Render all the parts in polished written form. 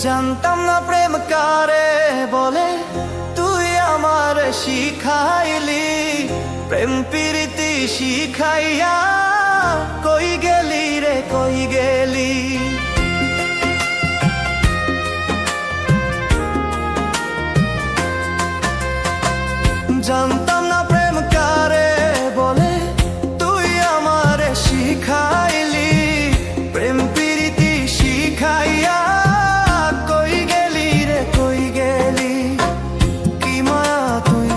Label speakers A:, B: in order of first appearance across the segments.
A: জানতাম না প্রেম কারে বলে, তুই আমার শিখাইলি। প্রেম প্রীতি শিখাইয়া কই গেলি রে কই গেলি। জানতাম না প্রেম কারে বলে, তুই আমার শিখাইলি। প্রেম প্রীতি শিখাইয়া কই গেলি রে কই গেলি। কি মায়া তুই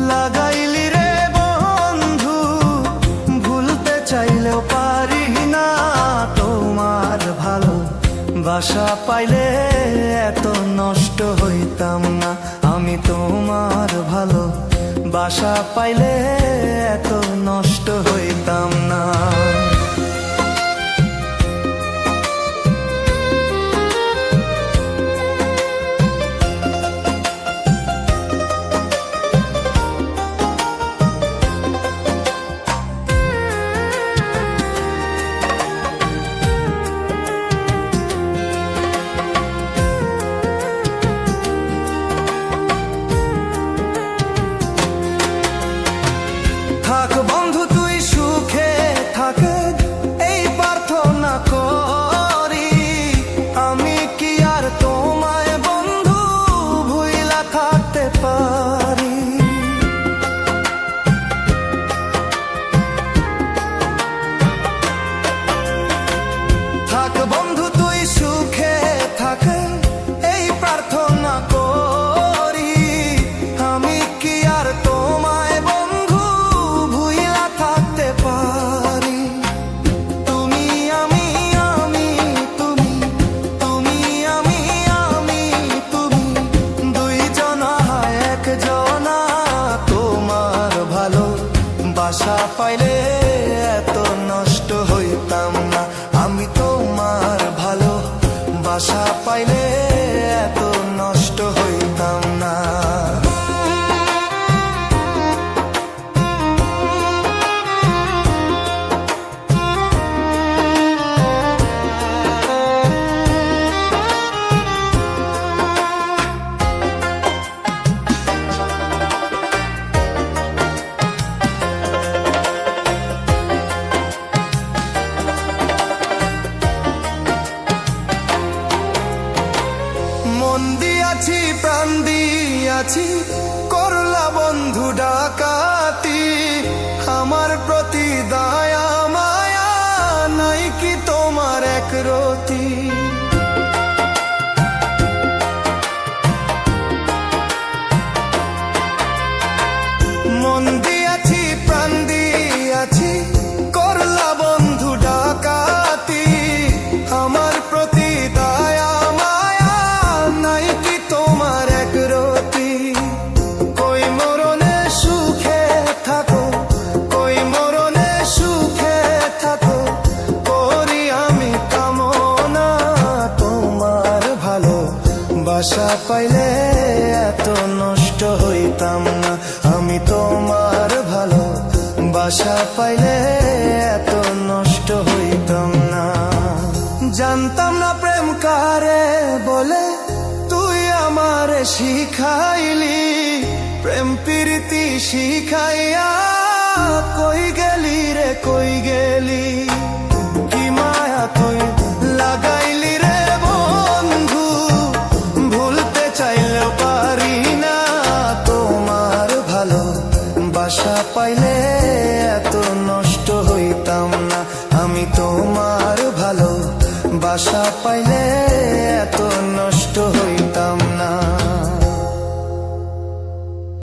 A: লাগাইলি রে বন্ধু, ভুলতে চাইলেও পারি না। তোমার ভালো বাসা পাইলে এত নষ্ট হইতাম না। আমি তোমার ভালো বাসা পাইলে এত নষ্ট হইতাম না। থাক বন্ধু তুই সুখে থাক, এই প্রার্থনা করি। আমি কি আর তোমায় বন্ধু ভুইলা থাকতে পারি। থাক বন্ধু তুই সুখে থাক, এই প্রার্থনা করি। আমি কি আর তোমায় বন্ধু ভুইলা থাকতে পারি। তুমি আমি আমি তুমি, তুমি আমি আমি তুমি, দুইজনা একজনা। তোমার ভালো বাসা পাইলে এত নষ্ট হইতাম না। আমি তোমার ভালো বাসা পাইলে এত নষ্ট হইতাম না। মন দিয়াছি প্রাণ দিয়াছি, করলা বন্ধু ডাকাতি। আমার প্রতি দয়া মায়া নাই কি তোমার একরতি। মন দিয়াছি প্রাণ দিয়াছি, করলা বন্ধু ডাকাতি। আমার প্রতি দয়া মায়া নাই কি তোমার একরতি। কই মরণে সুখে থাকো, কই মরণে সুখে থাকো, করি আমি কামনা। তোমার ভালো বাসা পাইলে এত নষ্ট হইতাম না। আমি তোমার ভালো বাসা পাইলে এত নষ্ট হইতাম না। জানতাম না প্রেম কারে বলে, তুই আমার শিখাইলি। প্রেম প্রীতি শিখাইয়া কই গেলি রে কই গেলি। কি মায়া তুই লাগাইলি রে বন্ধু, ভুলতে চাইলেও পারি না। তোমার ভালো বাসা পাইলে এত নষ্ট হইতাম না। আমি তোমার ভালো বাসা পাইলে এত নষ্ট